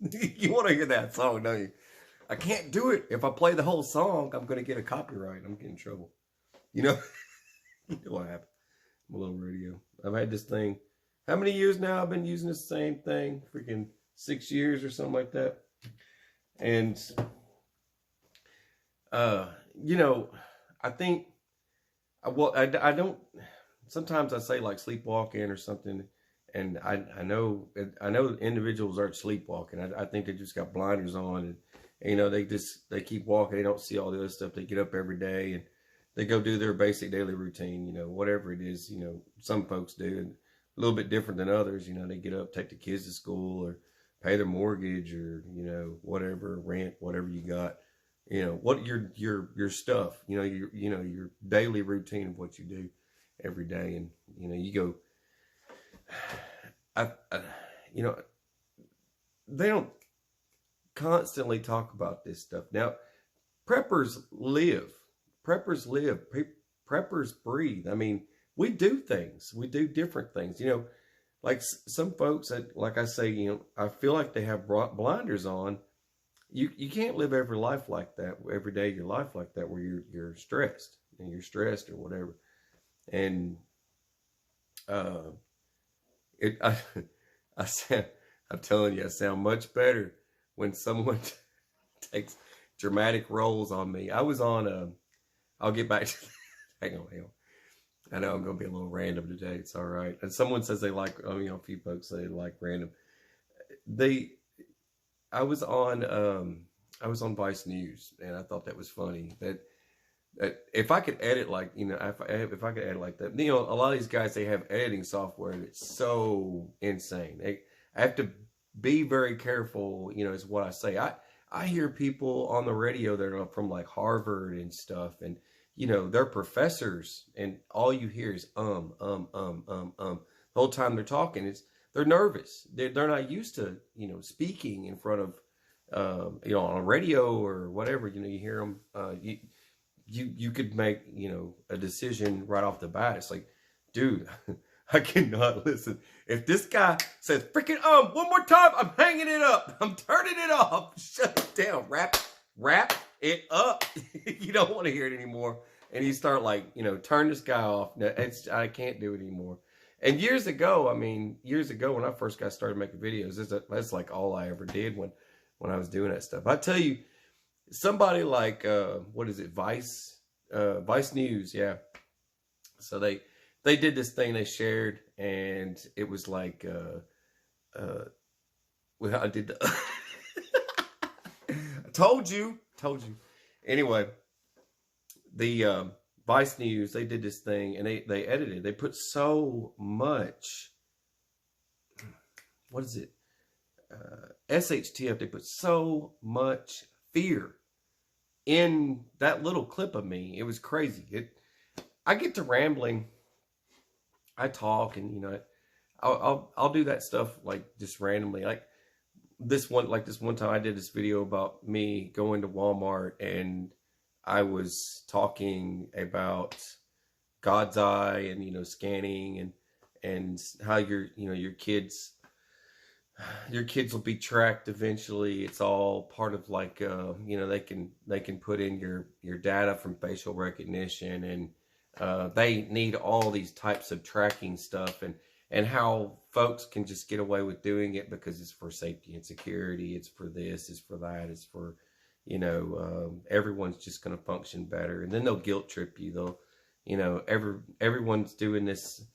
You want to hear that song, don't you? I can't do it. If I play the whole song, I'm going to get a copyright. I'm getting in trouble. You know, you know what happened. My little radio. I've had this thing. How many years now? I've been using the same thing. Freaking 6 years or something like that. And, you know, I think, well, I don't, sometimes I say like sleepwalking or something. And I know individuals aren't sleepwalking. I think they just got blinders on, and you know, they keep walking. They don't see all the other stuff. They get up every day and they go do their basic daily routine. You know, whatever it is. You know, some folks do, and a little bit different than others. You know, they get up, take the kids to school, or pay their mortgage, or you know, whatever, rent, whatever you got. You know, what your stuff. You know your daily routine of what you do every day, and you know, you go. I you know, they don't constantly talk about this stuff. Now, preppers live. Preppers live. Preppers breathe. I mean, we do things. We do different things. You know, like some folks, that, like I say, you know, I feel like they have blinders on. You can't live every life like that, every day of your life like that, where you're stressed and you're stressed or whatever. And it I sound, I'm telling you, I sound much better when someone takes dramatic roles on me. I was on I'll get back to hang on. I know I'm going to be a little random today. It's all right. And someone says they like, you know, a few folks say they like random. I was on Vice News, and I thought that was funny that if I could edit like, you know, if I could edit like that, you know, a lot of these guys, they have editing software that's so insane. I have to be very careful, you know, is what I say. I hear people on the radio that are from like Harvard and stuff, and you know, they're professors, and all you hear is the whole time they're talking. They're nervous. They're not used to, you know, speaking in front of you know, on a radio or whatever. You know, you hear them. You could make, you know, a decision right off the bat. It's like, dude, I cannot listen. If this guy says freaking one more time, I'm hanging it up. I'm turning it off. Shut it down. Wrap it up. You don't want to hear it anymore. And you start like, you know, turn this guy off. I can't do it anymore. And years ago when I first got started making videos, that's like all I ever did when I was doing that stuff. I tell you, somebody like what is it, Vice News, yeah. So they did this thing they shared, and it was like well, I did the I told you. Anyway, the Vice News, they did this thing, and they edited. They put so much, what is it? SHTF. They put so much fear in that little clip of me. It was crazy. I get to rambling. I talk, and you know, I'll do that stuff like just randomly. Like this one time I did this video about me going to Walmart, and I was talking about God's eye and, you know, scanning and how your kids will be tracked eventually. It's all part of like, you know, they can put in your data from facial recognition, and they need all these types of tracking stuff, and how folks can just get away with doing it because it's for safety and security. It's for this, it's for that, it's for, you know, everyone's just going to function better. And then they'll guilt trip you. They'll, you know, everyone's doing this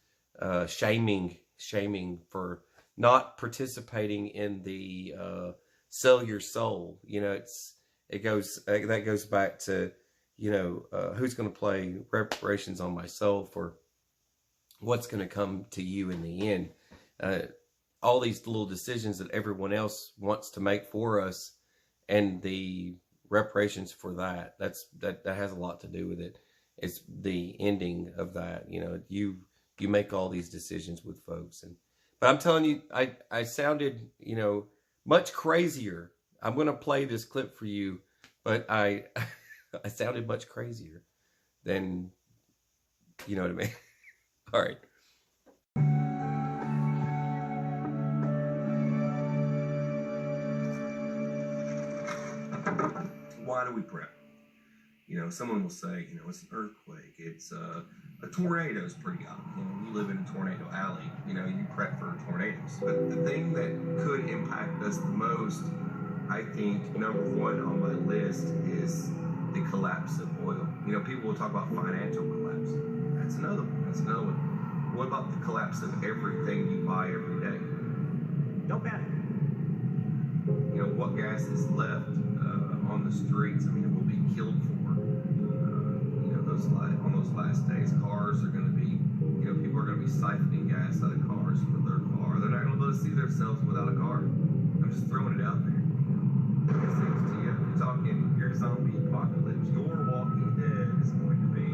shaming for not participating in the sell your soul. You know, that goes back to, you know, who's going to play reparations on my soul for what's going to come to you in the end. All these little decisions that everyone else wants to make for us, and the reparations for that has a lot to do with it. It's the ending of that. You know, you make all these decisions with folks, but I'm telling you, I sounded, you know, much crazier. I'm going to play this clip for you, but I sounded much crazier than, you know what I mean? All right. why do we prep? You know, someone will say, you know, it's an earthquake, it's a tornado is pretty common. You know, you live in a tornado alley, you know, you prep for tornadoes. But the thing that could impact us the most, I think, number one on my list is the collapse of oil. You know, people will talk about financial collapse. That's another one. That's another one. What about the collapse of everything you buy every day? Don't panic. You know, what gas is left on the streets? I mean, it will be killed for. You know, on those last days, cars are going to be, you know, people are going to be siphoning gas out of cars for their car. They're not going to be able to see themselves without a car. I'm just throwing it out there. It seems to you, if you're talking your zombie apocalypse, your Walking Dead is going to be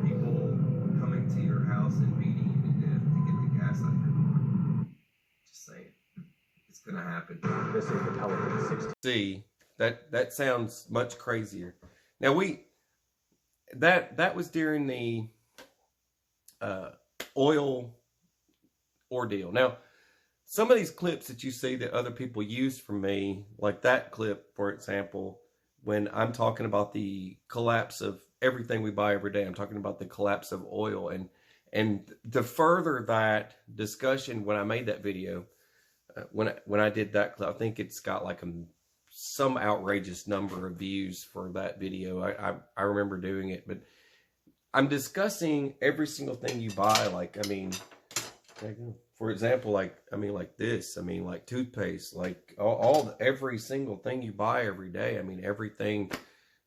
people coming to your house and beating you to death to get the gas out of your car. Just saying. It's going to happen. This is the Pelican 16. See, that sounds much crazier. Now that was during the oil ordeal. Now, some of these clips that you see that other people use from me, like that clip, for example, when I'm talking about the collapse of everything we buy every day, I'm talking about the collapse of oil. And to further that discussion, when I made that video, when I did that clip, I think it's got like some outrageous number of views for that video. I remember doing it, but I'm discussing every single thing you buy. Like, I mean, for example, like this, like toothpaste, like every single thing you buy every day. I mean, everything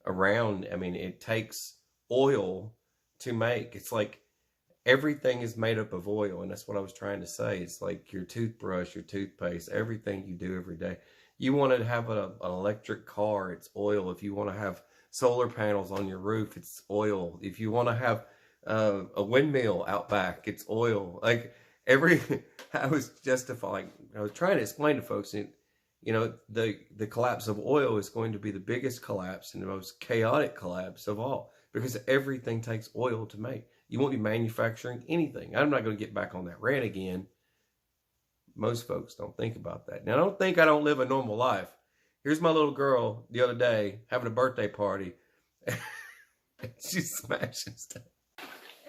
around, I mean, it takes oil to make. It's like everything is made up of oil. And that's what I was trying to say. It's like your toothbrush, your toothpaste, everything you do every day. You want to have an electric car, it's oil. If you want to have solar panels on your roof, it's oil. If you want to have a windmill out back, it's oil. Like I was trying to explain to folks, you know, the collapse of oil is going to be the biggest collapse and the most chaotic collapse of all, because everything takes oil to make. You won't be manufacturing anything. I'm not going to get back on that rant again. Most folks don't think about that. Now, don't think I don't live a normal life. Here's my little girl the other day having a birthday party. She's smashing stuff.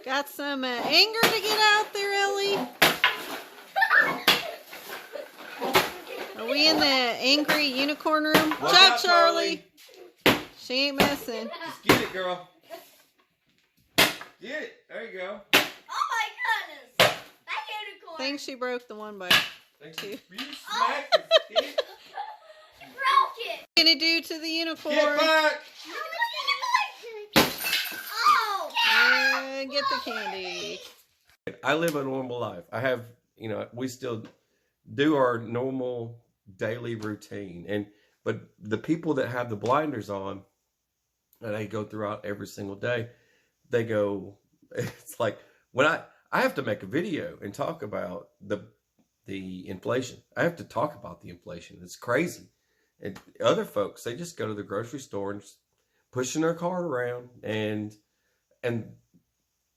Got some anger to get out there, Ellie? Are we in the angry unicorn room? Watch Chuck, out, Charlie. She ain't messing. Just get it, girl. Get it. There you go. Oh my goodness! That unicorn! I think she broke the one by two. You smacked it, kid. Broke it! What are you gonna do to the unicorn? Get back. Oh! Get the candy. I live a normal life. I have, you know, we still do our normal daily routine. But the people that have the blinders on, and they go throughout every single day, they go, it's like, when I have to make a video and talk about the inflation. I have to talk about the inflation. It's crazy. And other folks, they just go to the grocery store and just pushing their car around, and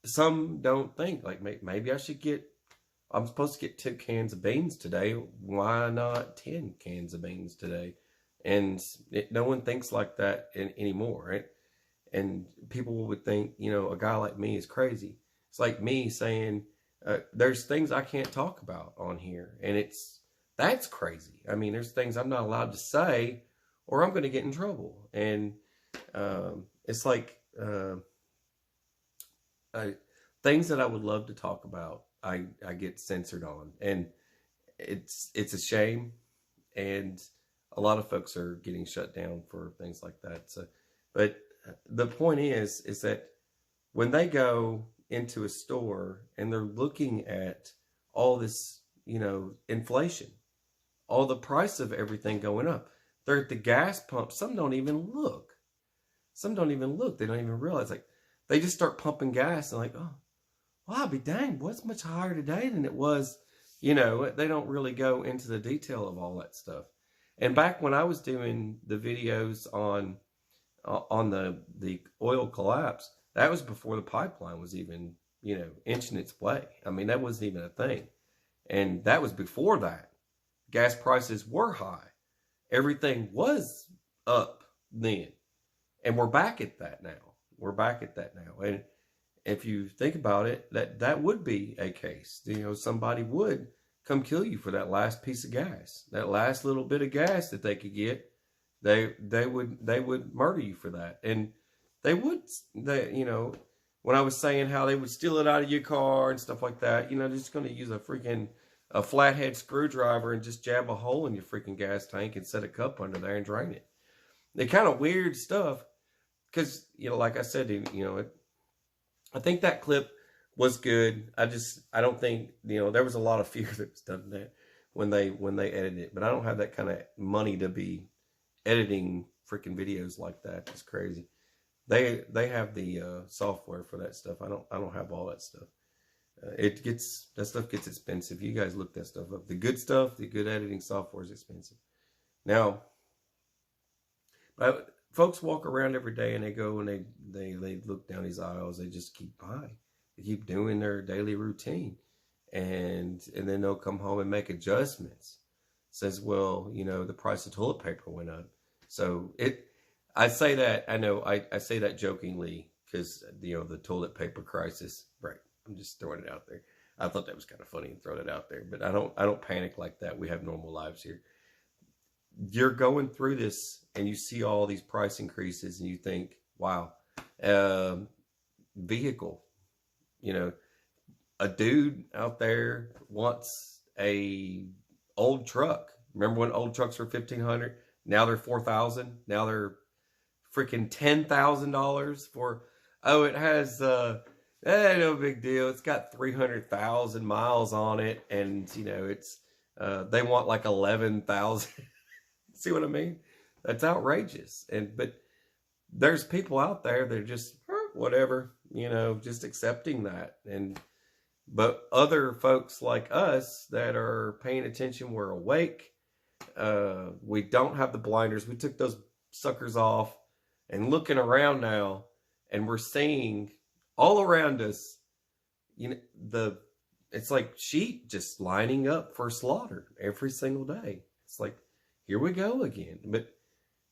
some don't think, like, maybe I should I'm supposed to get 2 cans of beans today. Why not 10 cans of beans today? And no one thinks like that anymore, right? And people would think, you know, a guy like me is crazy. It's like me saying, there's things I can't talk about on here. And that's crazy. I mean, there's things I'm not allowed to say or I'm going to get in trouble. And it's like things that I would love to talk about, I get censored on. And it's a shame. And a lot of folks are getting shut down for things like that. So, but the point is that when they go into a store and they're looking at all this, you know, inflation, all the price of everything going up, they're at the gas pump. Some don't even look. They don't even realize, like, they just start pumping gas and like, oh, well, I'll be dang, what's much higher today than it was, you know. They don't really go into the detail of all that stuff. And back when I was doing the videos on the oil collapse, that was before the pipeline was even, you know, inching its way. I mean, that wasn't even a thing. And that was before that. Gas prices were high. Everything was up then. And we're back at that now. We're back at that now. And if you think about it, that would be a case. You know, somebody would come kill you for that last piece of gas, that last little bit of gas that they could get. They would murder you for that. And they you know, when I was saying how they would steal it out of your car and stuff like that, you know, they're just going to use a flathead screwdriver and just jab a hole in your freaking gas tank and set a cup under there and drain it. They're kind of weird stuff because, you know, like I said, you know, I think that clip was good. I don't think, you know, there was a lot of fear that was done in that when they edited it, but I don't have that kind of money to be editing freaking videos like that. It's crazy. They have the software for that stuff. I don't have all that stuff. That stuff gets expensive. You guys look that stuff up. The good stuff, the good editing software is expensive. Now, folks walk around every day and they go and they look down these aisles. They just keep buying. They keep doing their daily routine, and then they'll come home and make adjustments. Says, well, you know, the price of toilet paper went up. So I say that, I know I say that jokingly because, you know, the toilet paper crisis, right? I'm just throwing it out there. I thought that was kind of funny and throwing it out there, but I don't panic like that. We have normal lives here. You're going through this and you see all these price increases and you think, wow, vehicle, you know, a dude out there wants a old truck. Remember when old trucks were $1,500? Now they're $4,000. Now they're freaking $10,000 for, oh, it has, no big deal. It's got 300,000 miles on it. And, you know, it's, they want like 11,000. See what I mean? That's outrageous. But there's people out there that are just, whatever, you know, just accepting that. But other folks like us that are paying attention, we're awake. We don't have the blinders. We took those suckers off and looking around now, and we're seeing all around us, you know, it's like sheep just lining up for slaughter every single day. It's like, here we go again. But,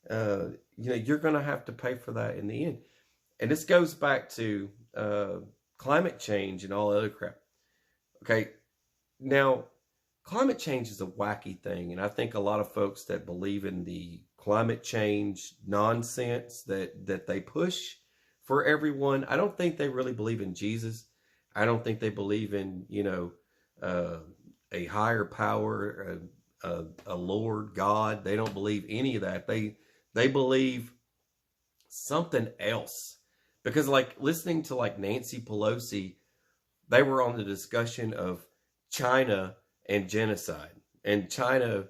you know, you're going to have to pay for that in the end. And this goes back to climate change and all other crap. Okay, now, climate change is a wacky thing. And I think a lot of folks that believe in the climate change nonsense that they push for everyone, I don't think they really believe in Jesus. I don't think they believe in, you know, a higher power, a Lord God. They don't believe any of that. They believe something else. Because like listening to like Nancy Pelosi, they were on the discussion of China and genocide. And China,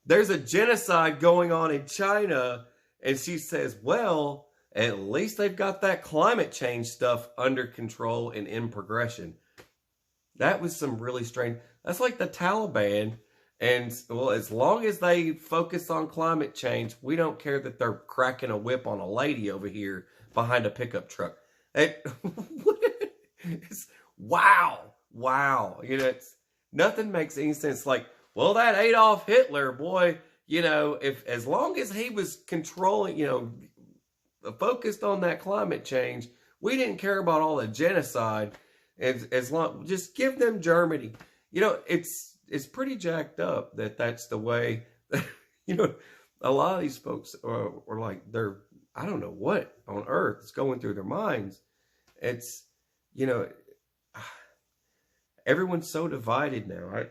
there's a genocide going on in China. And she says, well, at least they've got that climate change stuff under control and in progression. That was some really strange. That's like the Taliban. And, well, as long as they focus on climate change, we don't care that they're cracking a whip on a lady over here behind a pickup truck. Wow. You know, nothing makes any sense. Like, well, that Adolf Hitler, boy, you know, as long as he was controlling, you know, focused on that climate change, we didn't care about all the genocide. As long, just give them Germany. You know, it's pretty jacked up that's the way, you know, a lot of these folks are like, I don't know what on earth is going through their minds. It's, you know, everyone's so divided now.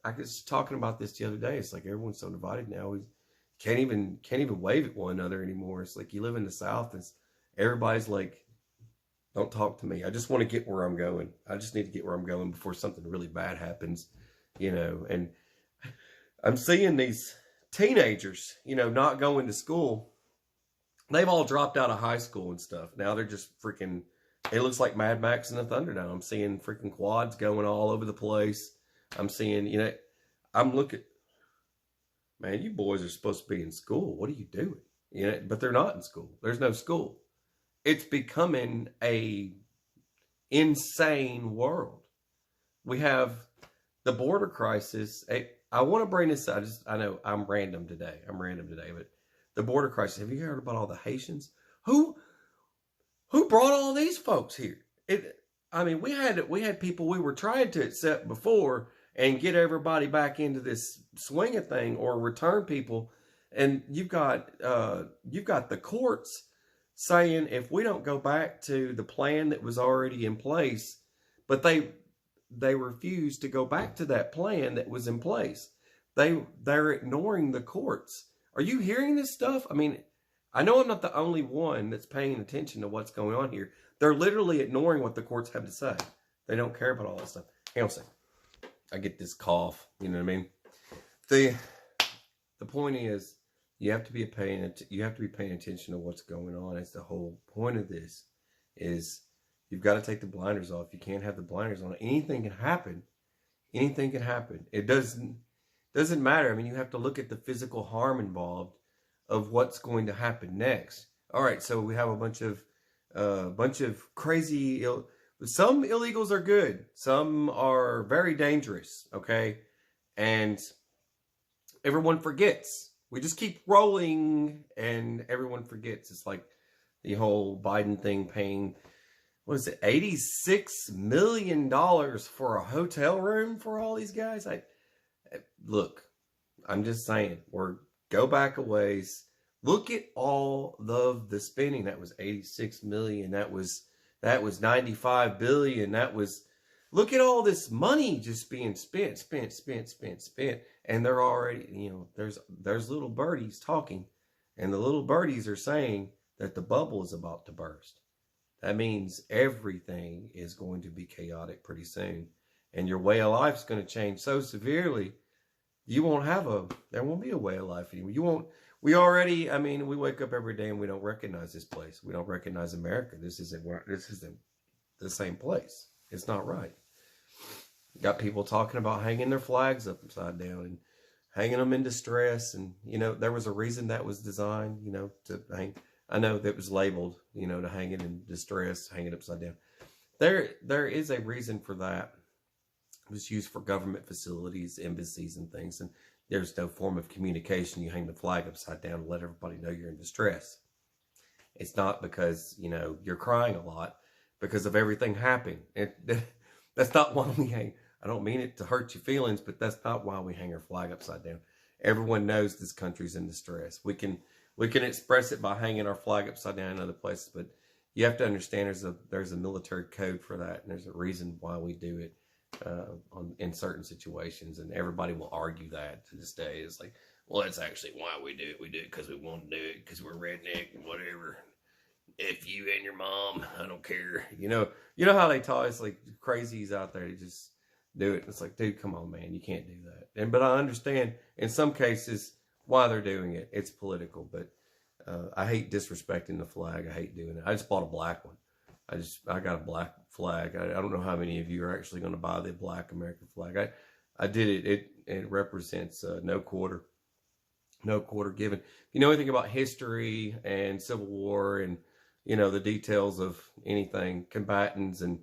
I was talking about this the other day. It's like everyone's so divided now. We can't even wave at one another anymore. It's like you live in the South and everybody's like, don't talk to me. I just want to get where I'm going. I just need to get where I'm going before something really bad happens, you know. And I'm seeing these teenagers, you know, not going to school. They've all dropped out of high school and stuff. Now they're just freaking, it looks like Mad Max and the Thunderdome. I'm seeing freaking quads going all over the place. I'm seeing, you know, I'm looking, man, you boys are supposed to be in school. What are you doing? You know, but they're not in school. There's no school. It's becoming a insane world. We have the border crisis. I want to bring this. I know I'm random today. But the border crisis. Have you heard about all the Haitians? Who brought all these folks here? I mean, we had people we were trying to accept before and get everybody back into this swing of thing, or return people. And you've got the courts saying if we don't go back to the plan that was already in place, but they refuse to go back to that plan that was in place. They're ignoring the courts. Are you hearing this stuff? I mean, I know I'm not the only one that's paying attention to what's going on here. They're literally ignoring what the courts have to say. They don't care about all that stuff. Hang on a second. I get this cough. You know what I mean? The point is, you have to be paying attention to what's going on. It's the whole point of this. Is you've got to take the blinders off. You can't have the blinders on. Anything can happen. Anything can happen. It doesn't matter. I mean, you have to look at the physical harm involved of what's going to happen next. All right, so we have a bunch of crazy. Some illegals are good. Some are very dangerous. Okay, and everyone forgets. We just keep rolling, and everyone forgets. It's like the whole Biden thing, paying, what is it, $86 million for a hotel room for all these guys. Look, I'm just saying, go back a ways. Look at all of the spending. That was 86 million. That was 95 billion. Look at all this money just being spent. And they're already, there's little birdies talking, and the little birdies are saying that the bubble is about to burst. That means everything is going to be chaotic pretty soon, and your way of life is going to change so severely. There won't be a way of life anymore. We wake up every day and we don't recognize this place. We don't recognize America. This isn't the same place. It's not right. Got people talking about hanging their flags upside down and hanging them in distress. And, there was a reason that was designed, to hang. I know that was labeled, to hang it in distress, hang it upside down. There is a reason for that. It was used for government facilities, embassies, and things. And there's no form of communication. You hang the flag upside down and let everybody know you're in distress. It's not because, you're crying a lot, because of everything happening. That's not why we hang. I don't mean it to hurt your feelings, but that's not why we hang our flag upside down. Everyone knows this country's in distress. We can express it by hanging our flag upside down in other places, but you have to understand there's a military code for that, and there's a reason why we do it in certain situations, and everybody will argue that to this day. It's like, well, that's actually why we do it. We do it because we want to do it, because we're redneck and whatever. If you and your mom, I don't care. You know how they talk. It's like crazies out there. They just do it. It's like, dude, come on, man, you can't do that. But I understand in some cases why they're doing it. It's political, but I hate disrespecting the flag. I hate doing it. I just bought a black one. I got a black flag. I don't know how many of you are actually going to buy the black American flag. I did it. It represents no quarter given. If you know anything about history and Civil War and the details of anything, combatants and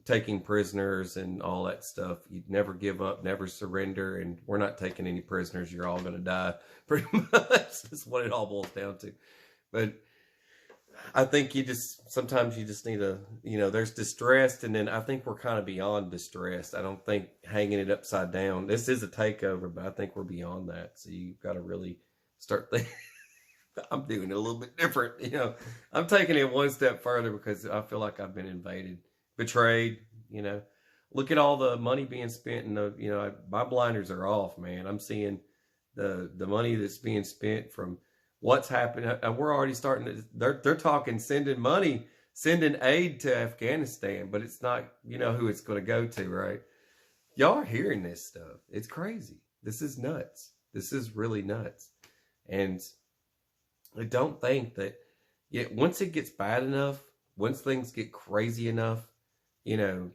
taking prisoners and all that stuff, you never give up, never surrender, and we're not taking any prisoners. You're all going to die. Pretty much that's what it all boils down to. But I think sometimes you just need there's distress, and then I think we're kind of beyond distress. I don't think hanging it upside down, this is a takeover, but I think we're beyond that. So you've got to really start thinking. I'm doing it a little bit different. I'm taking it one step further because I feel like I've been invaded, betrayed. Look at all the money being spent, and my blinders are off, man. I'm seeing the money that's being spent from what's happened, and we're already starting to. They're talking sending aid to Afghanistan, but it's not who it's going to go to, right? Y'all are hearing this stuff. It's crazy. This is nuts. This is really nuts, and I don't think that once it gets bad enough, once things get crazy enough,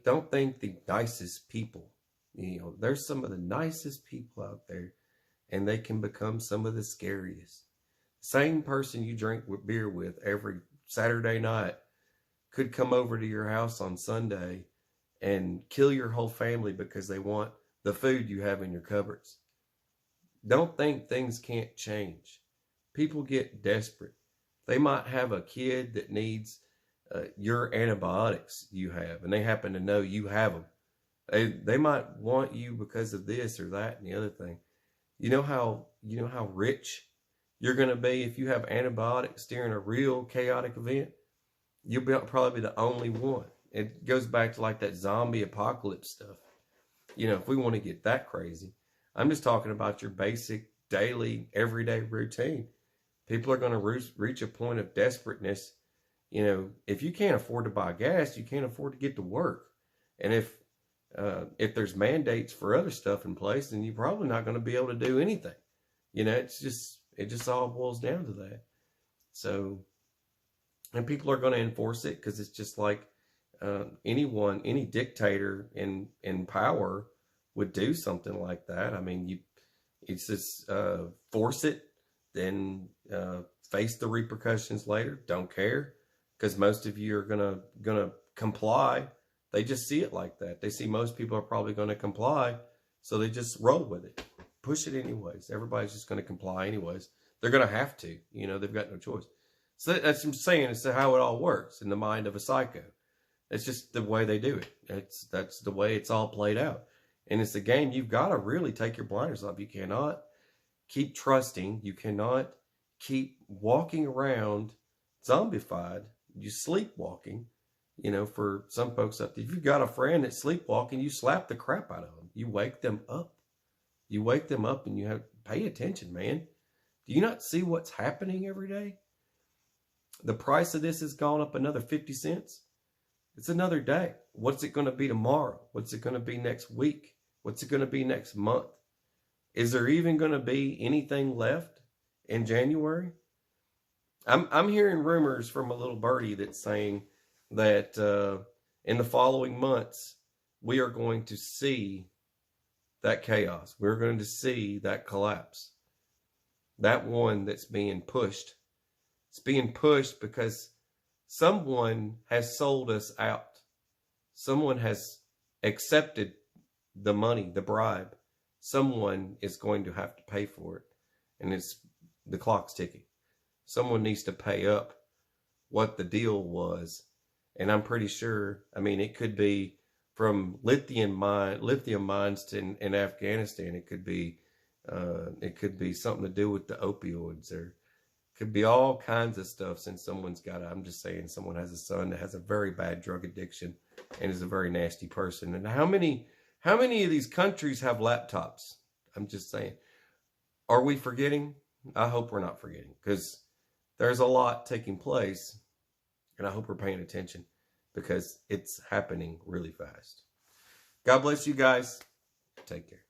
don't think the nicest people. There's some of the nicest people out there, and they can become some of the scariest. Same person you drink beer with every Saturday night could come over to your house on Sunday and kill your whole family because they want the food you have in your cupboards. Don't think things can't change. People get desperate. They might have a kid that needs your antibiotics you have, and they happen to know you have them. They might want you because of this or that and the other thing. You know how rich you're going to be if you have antibiotics during a real chaotic event? You'll probably be the only one. It goes back to like that zombie apocalypse stuff. You know, if we want to get that crazy, I'm just talking about your basic daily, everyday routine. People are going to reach a point of desperateness. You know, if you can't afford to buy gas, you can't afford to get to work. And if there's mandates for other stuff in place, then you're probably not going to be able to do anything. You know, it just all boils down to that. So, and people are going to enforce it because it's just like any dictator in power would do something like that. I mean, it's just force it, then face the repercussions later. Don't care, because most of you are gonna comply. They just see it like that. They see most people are probably going to comply, so they just roll with it, push it anyways. Everybody's just going to comply anyways. They're going to have to. You know, they've got no choice. So that's what I'm saying. It's how it all works in the mind of a psycho. It's just the way they do it. That's the way it's all played out. And it's a game you've got to really take your blinders off. You cannot keep trusting. You cannot keep walking around zombified. You sleepwalking. You know, for some folks up there, if you've got a friend that's sleepwalking, you slap the crap out of them. You wake them up. You wake them up and you have to pay attention, man. Do you not see what's happening every day? The price of this has gone up another 50 cents. It's another day. What's it going to be tomorrow? What's it going to be next week? What's it going to be next month? Is there even going to be anything left in January? I'm hearing rumors from a little birdie that's saying that in the following months, we are going to see that chaos. We're going to see that collapse. That one that's being pushed. It's being pushed because someone has sold us out. Someone has accepted the money, the bribe. Someone is going to have to pay for it. And the clock's ticking. Someone needs to pay up what the deal was. And I'm pretty sure, I mean, it could be from lithium mines in Afghanistan. It could be something to do with the opioids, or it could be all kinds of stuff. Since I'm just saying, someone has a son that has a very bad drug addiction and is a very nasty person. And how many of these countries have laptops? I'm just saying. Are we forgetting? I hope we're not forgetting, because there's a lot taking place. And I hope we're paying attention, because it's happening really fast. God bless you guys. Take care.